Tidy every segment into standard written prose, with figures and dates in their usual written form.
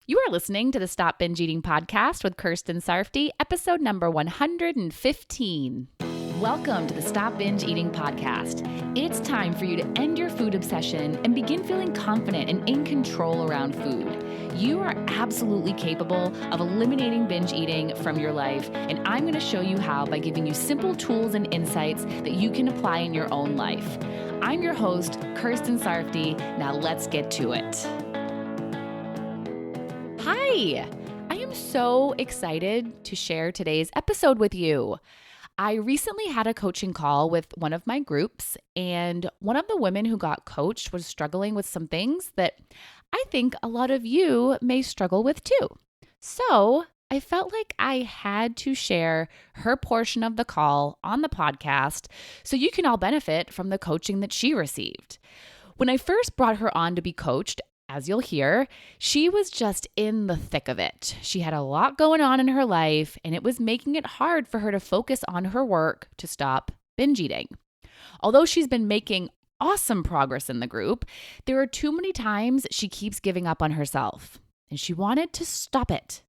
You are listening to the Stop Binge Eating podcast with Kirsten Sarfty, episode number 115. Welcome to the Stop Binge Eating podcast. It's time for you to end your food obsession and begin feeling confident and in control around food. You are absolutely capable of eliminating binge eating from your life, and I'm going to show you how by giving you simple tools and insights that you can apply in your own life. I'm your host, Kirsten Sarfty. Now let's get to it. Hi, I am so excited to share today's episode with you. I recently had a coaching call with one of my groups, and one of the women who got coached was struggling with some things that I think a lot of you may struggle with too. So I felt like I had to share her portion of the call on the podcast so you can all benefit from the coaching that she received. When I first brought her on to be coached, as you'll hear, she was just in the thick of it. She had a lot going on in her life, and it was making it hard for her to focus on her work to stop binge eating. Although she's been making awesome progress in the group, there are too many times she keeps giving up on herself, and she wanted to stop it.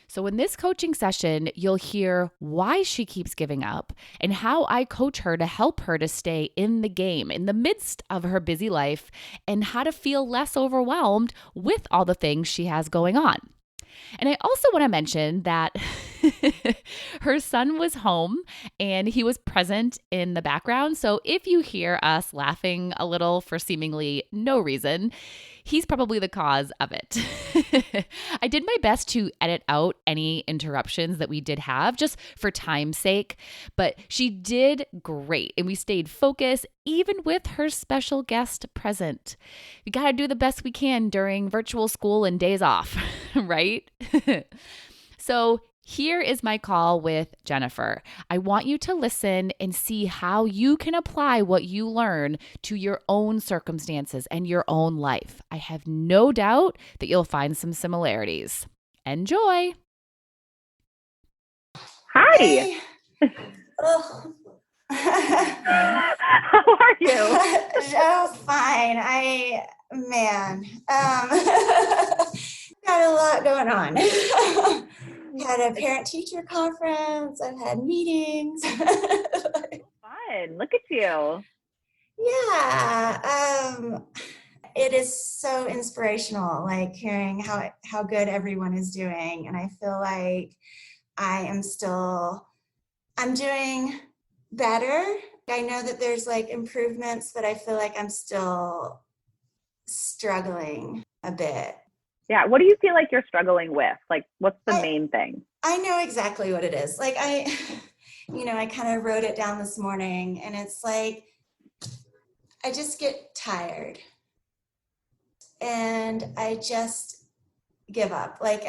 So in this coaching session, you'll hear why she keeps giving up and how I coach her to help her to stay in the game in the midst of her busy life and how to feel less overwhelmed with all the things she has going on. And I also want to mention that her son was home and he was present in the background. So if you hear us laughing a little for seemingly no reason, he's probably the cause of it. I did my best to edit out any interruptions that we did have just for time's sake, but she did great and we stayed focused even with her special guest present. We got to do the best we can during virtual school and days off, right? So here is my call with Jennifer. I want you to listen and see how you can apply what you learn to your own circumstances and your own life. I have no doubt that you'll find some similarities. Enjoy. Hi. Hey. Oh. How are you? Oh, fine. Got a lot going on. Had a parent-teacher conference. I've had meetings. Fun. Look at you. Yeah. It is so inspirational, like hearing how good everyone is doing. And I feel like I'm doing better. I know that there's like improvements, but I feel like I'm still struggling a bit. Yeah. What do you feel like you're struggling with? Like, what's the main thing? I know exactly what it is. Like I kind of wrote it down this morning, and it's like, I just get tired and I just give up. Like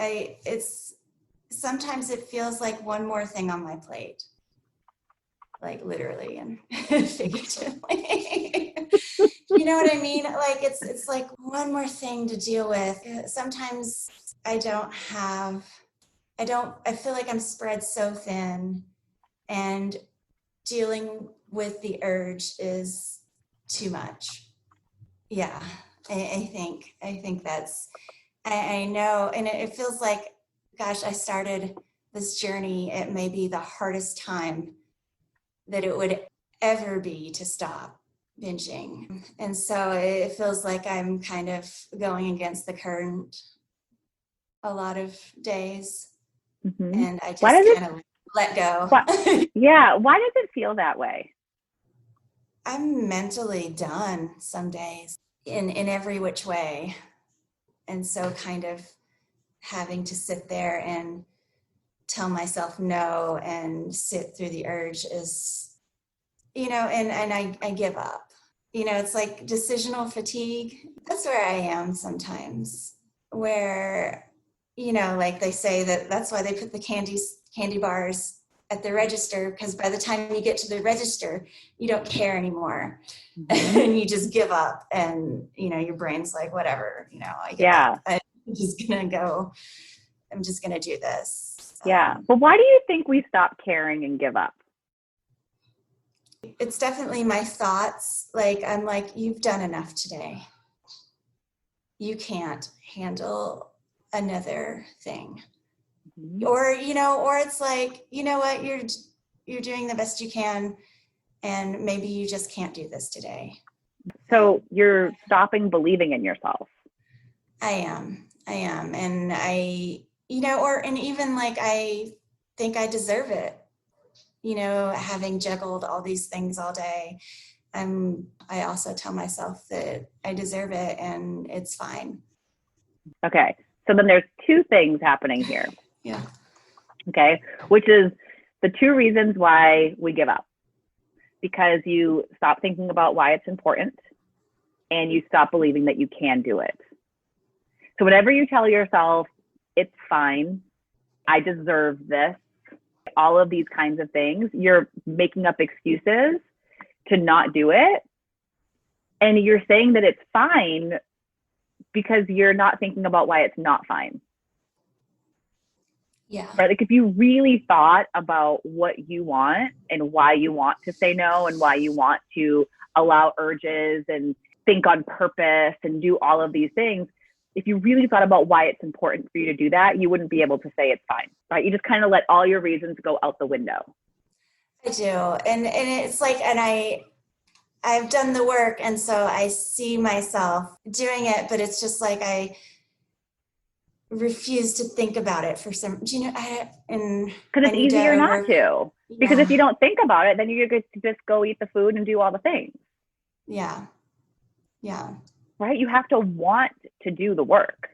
sometimes it feels like one more thing on my plate, like literally and figuratively. You know what I mean? Like it's like one more thing to deal with. Sometimes I feel like I'm spread so thin, and dealing with the urge is too much. Yeah, I think that's, I know, and it feels like, gosh, I started this journey. It may be the hardest time that it would ever be to stop binging. And so it feels like I'm kind of going against the current a lot of days. Mm-hmm. And I just kind of let go. Why does it feel that way? I'm mentally done some days in every which way. And so kind of having to sit there and tell myself no and sit through the urge is, and I give up. It's like decisional fatigue. That's where I am sometimes, where, like they say that's why they put the candy bars at the register, because by the time you get to the register, you don't care anymore. Mm-hmm. And you just give up, and, your brain's like, whatever, I give up. I'm just going to do this. Yeah. But why do you think we stop caring and give up? It's definitely my thoughts. Like, I'm like, you've done enough today. You can't handle another thing. Mhm. Or, or it's like, you know what, you're doing the best you can, and maybe you just can't do this today. So you're stopping believing in yourself. I am. And and even like, I think I deserve it, having juggled all these things all day. I also tell myself that I deserve it and it's fine. Okay. So then there's two things happening here. Yeah. Okay. Which is the two reasons why we give up. Because you stop thinking about why it's important and you stop believing that you can do it. So whenever you tell yourself, it's fine, I deserve this, all of these kinds of things, you're making up excuses to not do it. And you're saying that it's fine because you're not thinking about why it's not fine. Yeah. Right? Like if you really thought about what you want and why you want to say no and why you want to allow urges and think on purpose and do all of these things, if you really thought about why it's important for you to do that, you wouldn't be able to say it's fine, right? You just kind of let all your reasons go out the window. I do. And it's like, and I've done the work, and so I see myself doing it, but it's just like I refuse to think about it for some, because it's easier not to. Because if you don't think about it, then you're going to just go eat the food and do all the things. Yeah. Right? You have to want to do the work.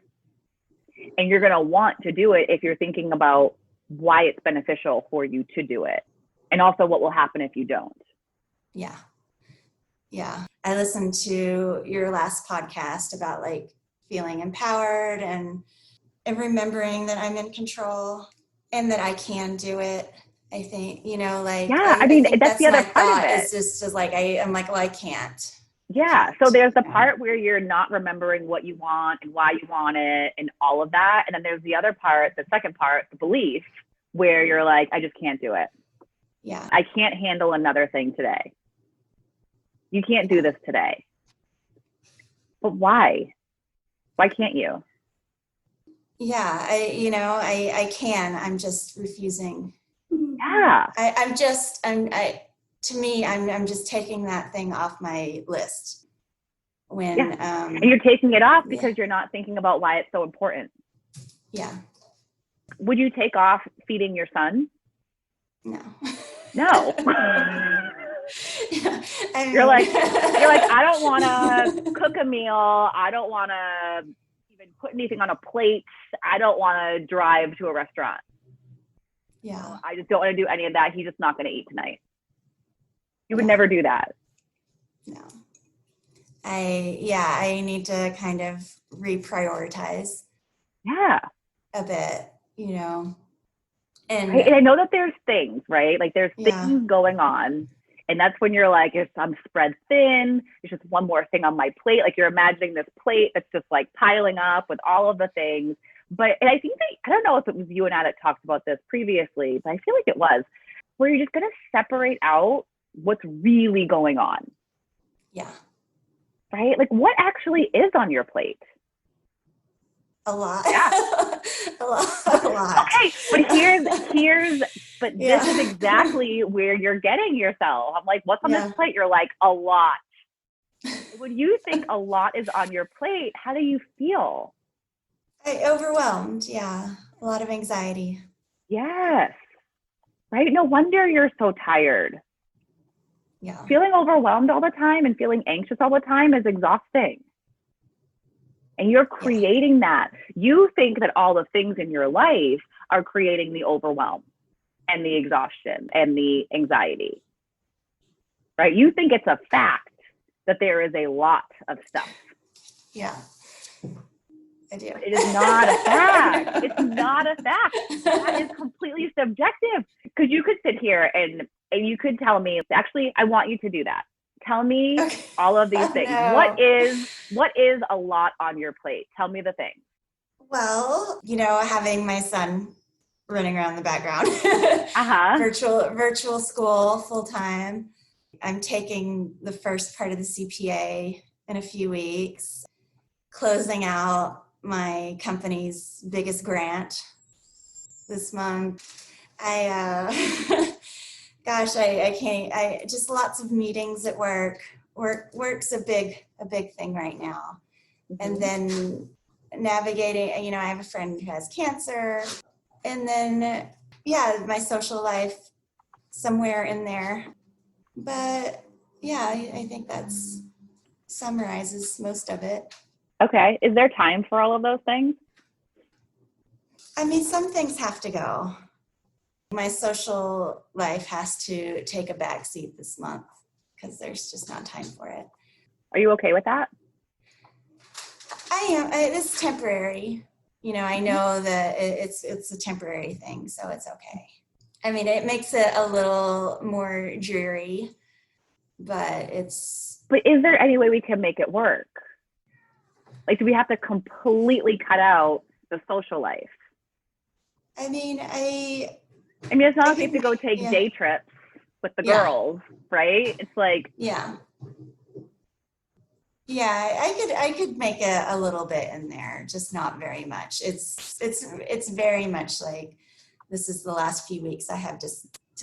And you're going to want to do it if you're thinking about why it's beneficial for you to do it. And also what will happen if you don't. Yeah. I listened to your last podcast about like feeling empowered and remembering that I'm in control and that I can do it. I think, I think that's the other part of it. It's just like, I'm like, well, I can't. Yeah. So there's the part where you're not remembering what you want and why you want it and all of that. And then there's the other part, the second part, the belief, where you're like, I just can't do it. Yeah. I can't handle another thing today. You can't do this today. But why? Why can't you? Yeah, I can. I'm just refusing. Yeah. I'm just taking that thing off my list. And you're taking it off because you're not thinking about why it's so important. Yeah. Would you take off feeding your son? No. You're like, I don't want to cook a meal. I don't want to even put anything on a plate. I don't want to drive to a restaurant. Yeah. I just don't want to do any of that. He's just not going to eat tonight. You would never do that. No. I need to kind of reprioritize. Yeah. A bit, And I know that there's things, right? Like there's things going on. And that's when you're like, I'm spread thin. There's just one more thing on my plate. Like you're imagining this plate that's just like piling up with all of the things. And I think I don't know if it was you and I that talked about this previously, but I feel like it was, where you're just going to separate out what's really going on. Yeah. Right? Like what actually is on your plate? A lot. Yeah. a lot. Okay, but this is exactly where you're getting yourself. I'm like, what's on this plate? You're like, a lot. When you think a lot is on your plate, how do you feel? Overwhelmed, yeah. A lot of anxiety. Yes. Right? No wonder you're so tired. Yeah. Feeling overwhelmed all the time and feeling anxious all the time is exhausting. And you're creating that. You think that all the things in your life are creating the overwhelm and the exhaustion and the anxiety, right? You think it's a fact that there is a lot of stuff. Yeah, I do. It is not a fact. It's not a fact. That is completely subjective. Because you could sit here and you could tell me, actually, I want you to do that. Tell me all of these things. No. What is a lot on your plate? Tell me the things. Well, having my son running around the background, virtual school full time. I'm taking the first part of the CPA in a few weeks, closing out my company's biggest grant this month. Gosh, I can't, just lots of meetings at work. Work's a big thing right now. And then navigating, I have a friend who has cancer, and then, my social life somewhere in there. But yeah, I think that's summarizes most of it. Okay. Is there time for all of those things? I mean, some things have to go. My social life has to take a back seat this month because there's just not time for it. Are you okay with that? I am. It's temporary. I know that it's a temporary thing, so it's okay. I mean, it makes it a little more dreary, but it's... But is there any way we can make it work? Like, do we have to completely cut out the social life? I mean, it's not like we have to go take day trips with the girls, right? It's like... Yeah, I could make a little bit in there, just not very much. It's very much like, this is the last few weeks I have to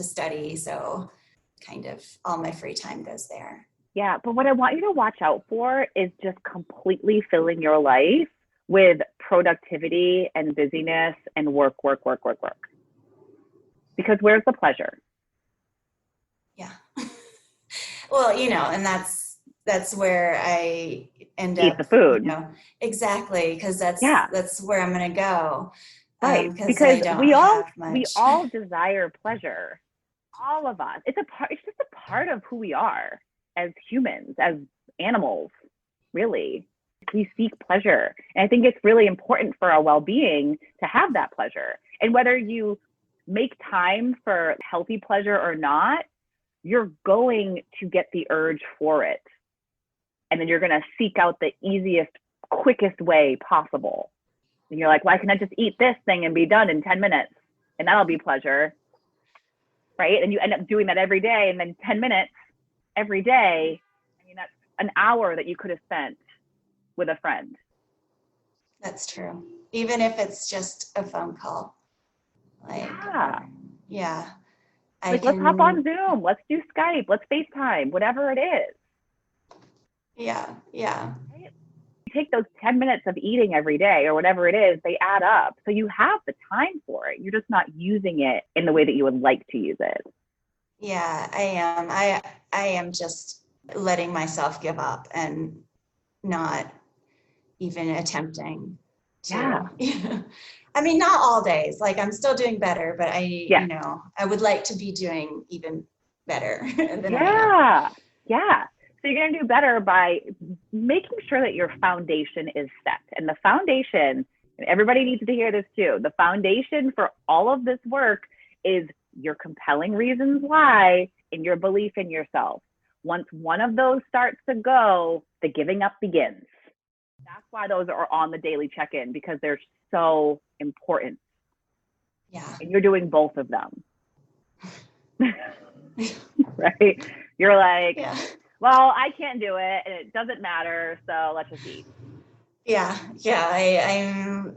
study, so kind of all my free time goes there. Yeah, but what I want you to watch out for is just completely filling your life with productivity and busyness and work. Because where's the pleasure? Yeah. Well, and that's where I end up. Eat the food. Exactly, because that's where I'm going to go. Right, because we all desire pleasure. All of us. It's just a part of who we are as humans, as animals, really. We seek pleasure. And I think it's really important for our well-being to have that pleasure. And whether you make time for healthy pleasure or not, you're going to get the urge for it. And then you're going to seek out the easiest, quickest way possible. And you're like, why can't I just eat this thing and be done in 10 minutes? And that'll be pleasure, right? And you end up doing that every day. And then 10 minutes every day, that's an hour that you could have spent with a friend. That's true. Even if it's just a phone call. Let's hop on Zoom. Let's do Skype. Let's FaceTime, whatever it is. Yeah. Right? Take those 10 minutes of eating every day or whatever it is, they add up. So you have the time for it. You're just not using it in the way that you would like to use it. Yeah, I am. I am just letting myself give up and not even attempting to. Yeah. I mean, not all days. Like, I'm still doing better, but I would like to be doing even better than I am. Yeah. So you're going to do better by making sure that your foundation is set. And the foundation, and everybody needs to hear this too, the foundation for all of this work is your compelling reasons why and your belief in yourself. Once one of those starts to go, the giving up begins. That's why those are on the daily check-in, because they're so important. Yeah. And you're doing both of them. Right? You're like, well, I can't do it and it doesn't matter, so let's just eat. Yeah. I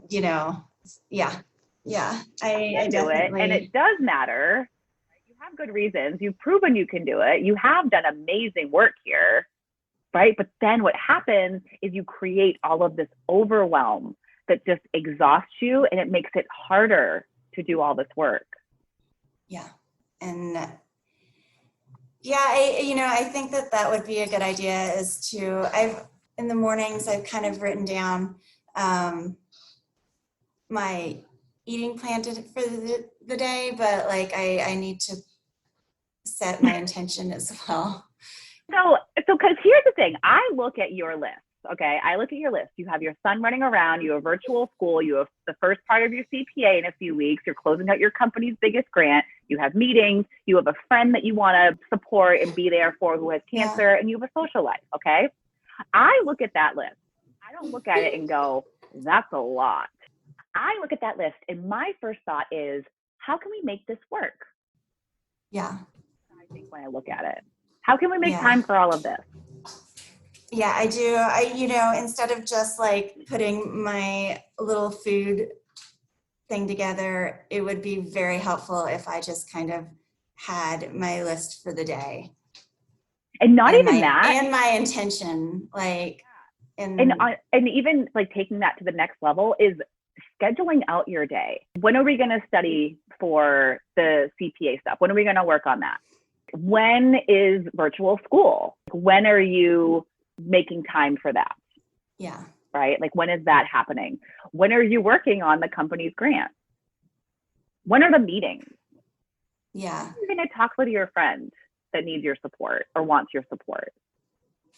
do it, and it does matter. You have good reasons. You've proven you can do it. You have done amazing work here, right? But then what happens is you create all of this overwhelm that just exhausts you, and it makes it harder to do all this work. Yeah. And I think that would be a good idea, is in the mornings, I've kind of written down my eating plan for the day, but like I need to set my intention as well. So because here's the thing, I look at your list. Okay, I look at your list. You have your son running around, you have virtual school, you have the first part of your CPA in a few weeks, you're closing out your company's biggest grant, you have meetings, you have a friend that you want to support and be there for who has cancer, and you have a social life, okay? I look at that list. I don't look at it and go, that's a lot. I look at that list and my first thought is, how can we make this work? Yeah. I think when I look at it, how can we make time for all of this? Yeah, I do. Instead of just like putting my little food thing together, it would be very helpful if I just kind of had my list for the day And not and even that. my intention, like, And even like taking that to the next level is scheduling out your day. When are we going to study for the CPA stuff? When are we going to work on that? When is virtual school? When are you making time for that? Yeah. Right? Like, when is that happening? When are you working on the company's grant? When are the meetings? Yeah. You're going to talk with your friend that needs your support or wants your support.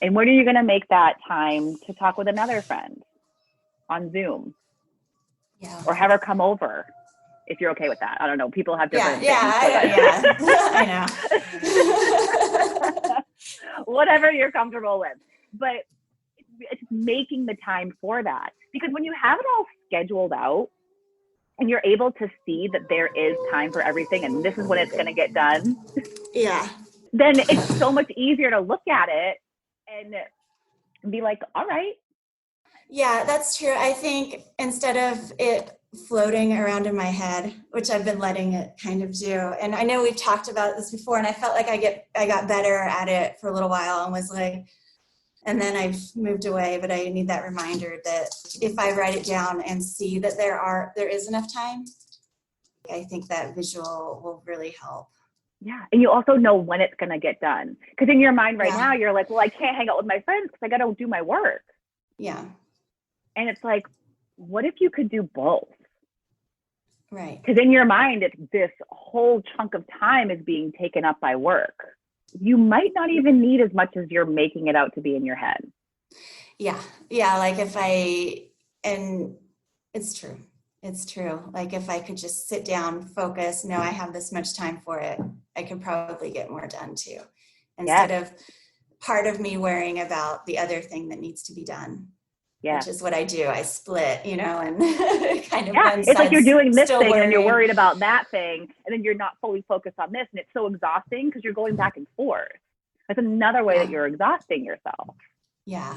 And when are you going to make that time to talk with another friend on Zoom? Yeah. Or have her come over if you're okay with that. I don't know. People have different things. I know. Whatever you're comfortable with. But it's making the time for that. Because when you have it all scheduled out and you're able to see that there is time for everything and this is when it's going to get done, yeah, then it's so much easier to look at it and be like, all right. Yeah, that's true. I think instead of it floating around in my head, which I've been letting it kind of do, and I know we've talked about this before, and I felt like I got better at it for a little while and was like, and then I've moved away, but I need that reminder that if I write it down and see that there is enough time, I think that visual will really help. Yeah. And you also know when it's going to get done. Because in your mind right now, you're like, well, I can't hang out with my friends because I got to do my work. Yeah. And it's like, what if you could do both? Right. Because in your mind, it's this whole chunk of time is being taken up by work. You might not even need as much as you're making it out to be in your head. Yeah. Yeah. Like and it's true. It's true. Like if I could just sit down, focus, I have this much time for it, I could probably get more done too. Instead of part of me worrying about the other thing that needs to be done. Yeah. Which is what I do. I split, and kind of one it's like you're doing this thing worrying. And you're worried about that thing, and then you're not fully focused on this, and it's so exhausting because you're going back and forth. That's another way that you're exhausting yourself. Yeah.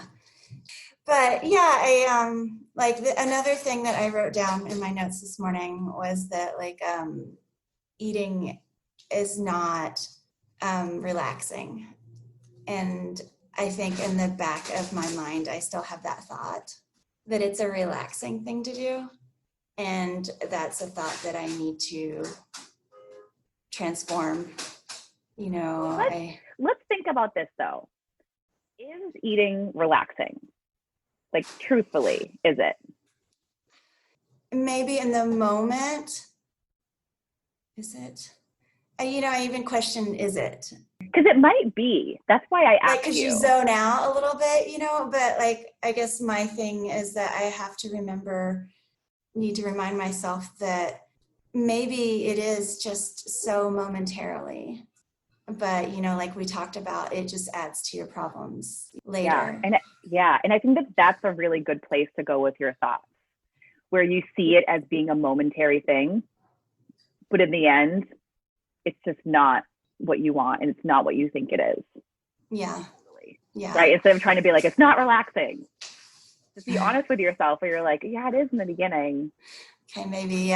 But yeah, another thing that I wrote down in my notes this morning was that eating is not relaxing. And I think in the back of my mind, I still have that thought that it's a relaxing thing to do. And that's a thought that I need to transform. Let's think about this though. Is eating relaxing? Like, truthfully, is it? Maybe in the moment. Is it? I even question, is it? Because it might be. That's why I asked because you zone out a little bit, but I guess my thing is that I have to need to remind myself that maybe it is just so momentarily, but like we talked about, it just adds to your problems later. And I think that's a really good place to go with your thoughts, where you see it as being a momentary thing, but in the end, it's just not what you want, and it's not what you think it is. Yeah. Yeah. Right. Instead of trying to be like, it's not relaxing, just be honest with yourself, where you're like, yeah, it is in the beginning. Okay, maybe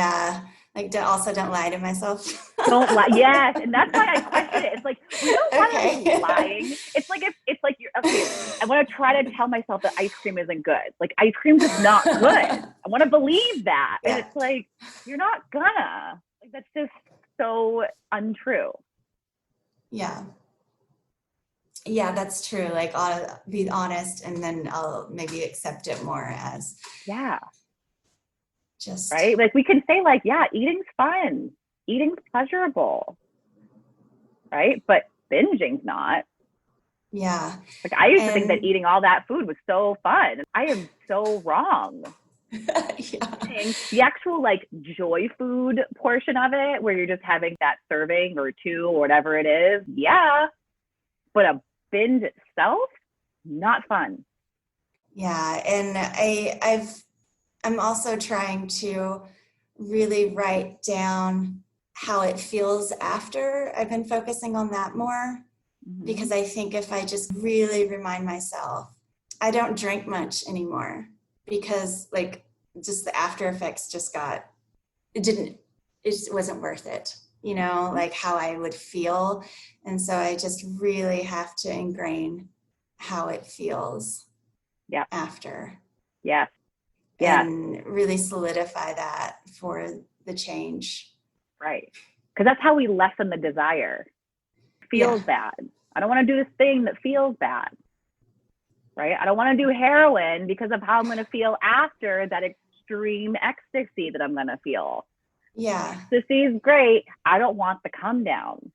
don't lie to myself. Don't lie. Yes, and that's why I question it. It's like, we don't want to be lying. It's like you're okay. I want to try to tell myself that ice cream isn't good. Like, ice cream is not good. I want to believe that, and it's like, you're not gonna. Like, that's just so untrue. Yeah. Yeah, that's true. Like, I'll be honest, and then I'll maybe accept it more as just right. Like, we can say like, yeah, eating's fun, eating's pleasurable, right? But binging's not. Yeah. Like, I used to think that eating all that food was so fun. I am so wrong. The actual like joy food portion of it, where you're just having that serving or two or whatever it is, but a binge itself, not fun. Yeah, and I'm also trying to really write down how it feels after. I've been focusing on that more, because I think if I just really remind myself I don't drink much anymore because like just the after effects it wasn't worth it, like how I would feel. And so I just really have to ingrain how it feels after. Yeah. And really solidify that for the change. Right. Because that's how we lessen the desire. Feels bad. I don't want to do this thing that feels bad. Right. I don't want to do heroin because of how I'm going to feel after that extreme ecstasy that I'm going to feel. Yeah. Ecstasy is great. I don't want the come down.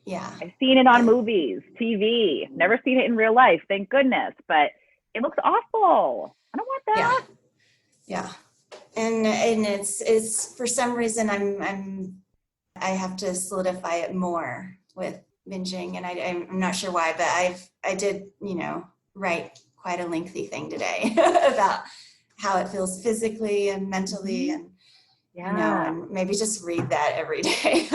Yeah. I've seen it on movies, TV, never seen it in real life. Thank goodness. But it looks awful. I don't want that. Yeah. And it's for some reason I have to solidify it more with binging, and I'm not sure why, but I did, write quite a lengthy thing today about how it feels physically and mentally, and and maybe just read that every day.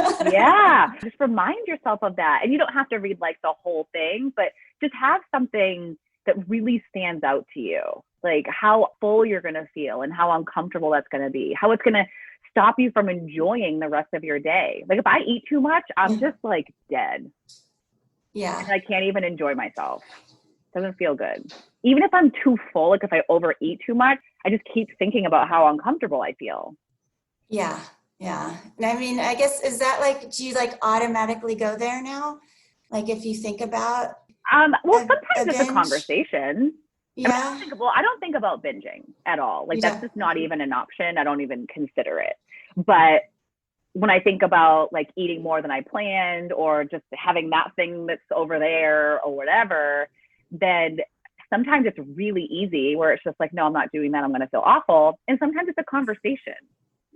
Just remind yourself of that. And you don't have to read like the whole thing, but just have something that really stands out to you, like how full you're going to feel and how uncomfortable that's going to be, how it's going to stop you from enjoying the rest of your day. Like if I eat too much, I'm just like dead. Yeah. And I can't even enjoy myself. It doesn't feel good. Even if I'm too full, like if I overeat too much, I just keep thinking about how uncomfortable I feel. Yeah. Yeah. And I mean, I guess, is that like, do you like automatically go there now? Like if you think about sometimes it's a conversation. Yeah. I don't think about binging at all. Like that's just not even an option. I don't even consider it. But when I think about like eating more than I planned or just having that thing that's over there or whatever, then sometimes it's really easy where it's just like, no, I'm not doing that. I'm going to feel awful. And sometimes it's a conversation.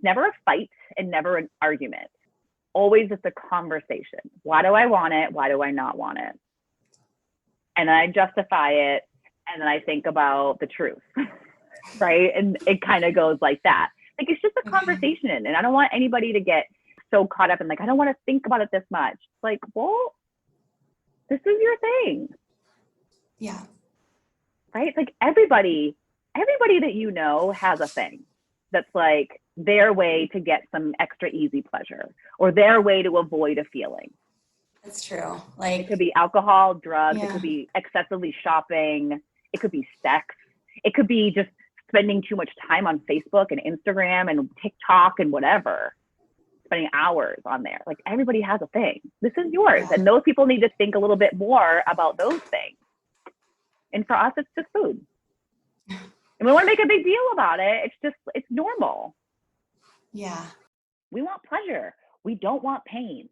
Never a fight and never an argument. Always just a conversation. Why do I want it? Why do I not want it? And I justify it. And then I think about the truth, right? And it kind of goes like that. Like, it's just a conversation. And I don't want anybody to get so caught up in like, I don't want to think about it this much. Like, well, this is your thing. Yeah. Right? Like everybody that you know has a thing that's like their way to get some extra easy pleasure or their way to avoid a feeling. That's true. Like it could be alcohol, drugs, it could be excessively shopping, it could be sex, it could be just spending too much time on Facebook and Instagram and TikTok and whatever, spending hours on there. Like everybody has a thing. This is yours. And those people need to think a little bit more about those things. And for us, it's just food. And we want to make a big deal about it. It's normal. Yeah. We want pleasure. We don't want pain.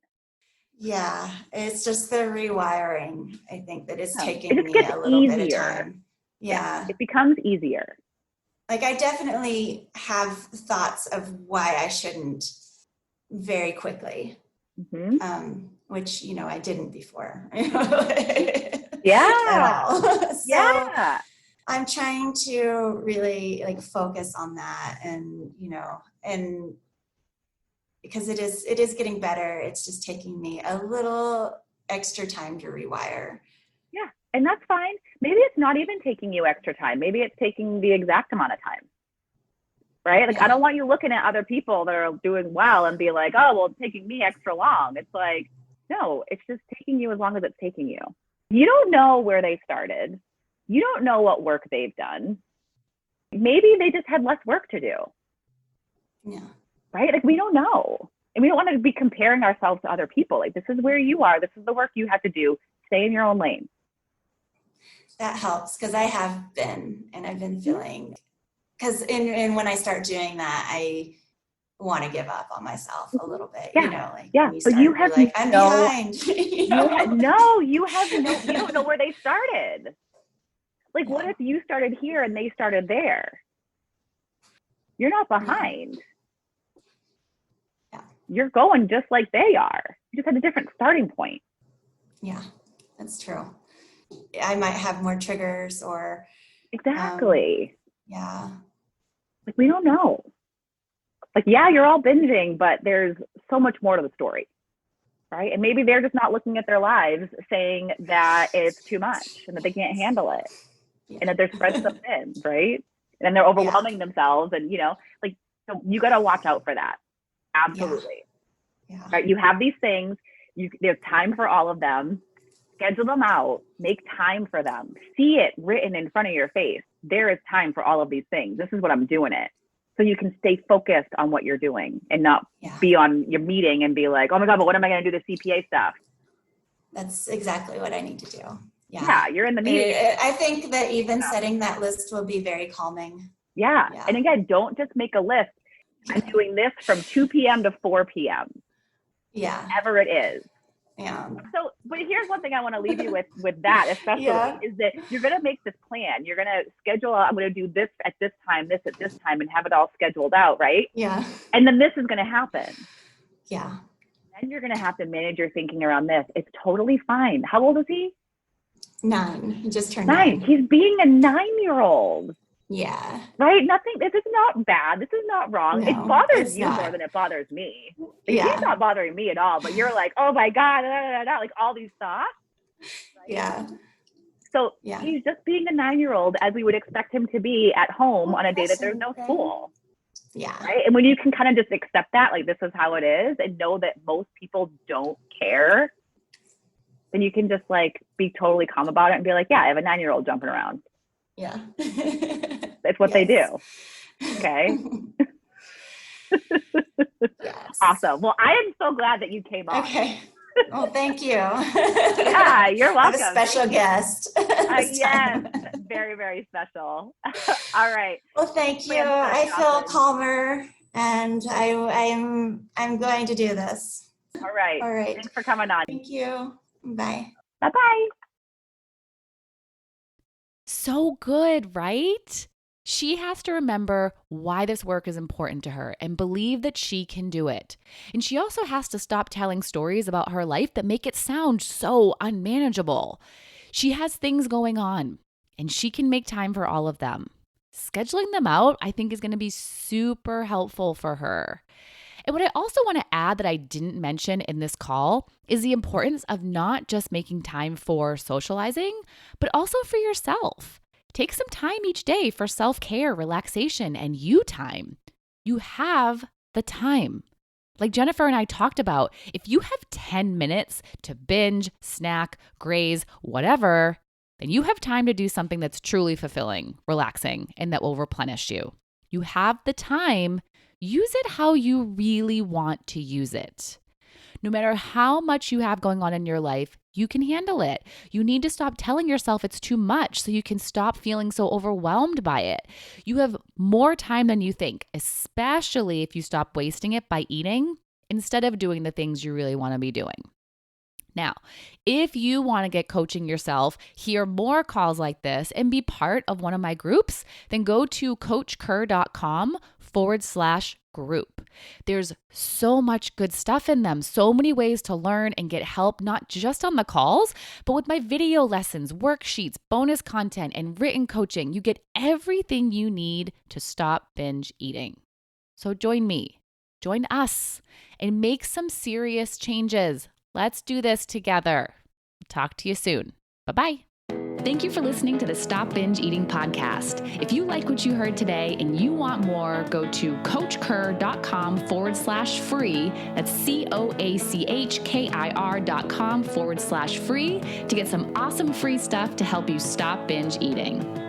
Yeah. It's just the rewiring, I think, that is taking me a little bit of time. Yeah. It becomes easier. Like I definitely have thoughts of why I shouldn't very quickly, which, I didn't before. At all. So I'm trying to really like focus on that and because it is getting better. It's just taking me a little extra time to rewire. Yeah. And that's fine. Maybe it's not even taking you extra time. Maybe it's taking the exact amount of time. Right? Like, I don't want you looking at other people that are doing well and be like, oh, well, it's taking me extra long. It's like, no, it's just taking you as long as it's taking you. You don't know where they started. You don't know what work they've done. Maybe they just had less work to do. Yeah. Right? Like, we don't know. And we don't want to be comparing ourselves to other people. Like, this is where you are. This is the work you have to do. Stay in your own lane. That helps because I have been, and I've been feeling, because when I start doing that, I want to give up on myself a little bit, But you have like, I'm behind. You don't know where they started. Like, what if you started here and they started there? You're not behind. Yeah. You're going just like they are. You just had a different starting point. Yeah, that's true. I might have more triggers or. Exactly. Yeah. Like, we don't know. Like, yeah, you're all binging, but there's so much more to the story, right? And maybe they're just not looking at their lives saying that it's too much and that they can't handle it. and that they're spread so thin, right? And they're overwhelming themselves, and like, so you got to watch out for that. Absolutely. Yeah. Right. You have these things. There's time for all of them. Schedule them out. Make time for them. See it written in front of your face. There is time for all of these things. This is what I'm doing it. So you can stay focused on what you're doing and not be on your meeting and be like, oh my God, but what am I going to do the CPA stuff? That's exactly what I need to do. Yeah, you're in the meeting. I think that even setting that list will be very calming. Yeah. And again, don't just make a list. I'm doing this from 2 p.m. to 4 p.m. Yeah. Whatever it is. Yeah. So, but here's one thing I want to leave you with that, especially, is that you're going to make this plan. You're going to schedule, I'm going to do this at this time, this at this time, and have it all scheduled out, right? Yeah. And then this is going to happen. Yeah. Then you're going to have to manage your thinking around this. It's totally fine. How old is he? 9. He just turned 9. 9. He's being a 9-year-old. Yeah. Right? This is not bad. This is not wrong. No, it bothers you not. more than it bothers me. He's not bothering me at all, but you're like, oh my God, like all these thoughts. Right? Yeah. So he's just being a 9-year-old as we would expect him to be at home on a day that there's no school. Yeah. Right. And when you can kind of just accept that, like, this is how it is, and know that most people don't care, then you can just like be totally calm about it and be like, yeah, I have a 9-year-old jumping around. Yeah. It's what they do. Okay. Yes. Awesome. Well, I am so glad that you came on. Okay. Well, thank you. Yeah, you're welcome. I'm a special guest. Yes, very, very special. All right. Well, thank you. I feel calmer, and I'm going to do this. All right. All right. Thanks for coming on. Thank you. Bye. Bye-bye. So good, right? She has to remember why this work is important to her and believe that she can do it. And she also has to stop telling stories about her life that make it sound so unmanageable. She has things going on, and she can make time for all of them. Scheduling them out, I think, is going to be super helpful for her. And what I also want to add that I didn't mention in this call is the importance of not just making time for socializing, but also for yourself. Take some time each day for self-care, relaxation, and you time. You have the time. Like Jennifer and I talked about, if you have 10 minutes to binge, snack, graze, whatever, then you have time to do something that's truly fulfilling, relaxing, and that will replenish you. You have the time. Use it how you really want to use it. No matter how much you have going on in your life, you can handle it. You need to stop telling yourself it's too much so you can stop feeling so overwhelmed by it. You have more time than you think, especially if you stop wasting it by eating instead of doing the things you really want to be doing. Now, if you want to get coaching yourself, hear more calls like this, and be part of one of my groups, then go to coachker.com/group. There's so much good stuff in them, so many ways to learn and get help, not just on the calls, but with my video lessons, worksheets, bonus content, and written coaching. You get everything you need to stop binge eating. So join me, join us, and make some serious changes. Let's do this together. Talk to you soon. Bye-bye. Thank you for listening to the Stop Binge Eating podcast. If you like what you heard today and you want more, go to coachker.com/free. That's COACHKIR.com/free to get some awesome free stuff to help you stop binge eating.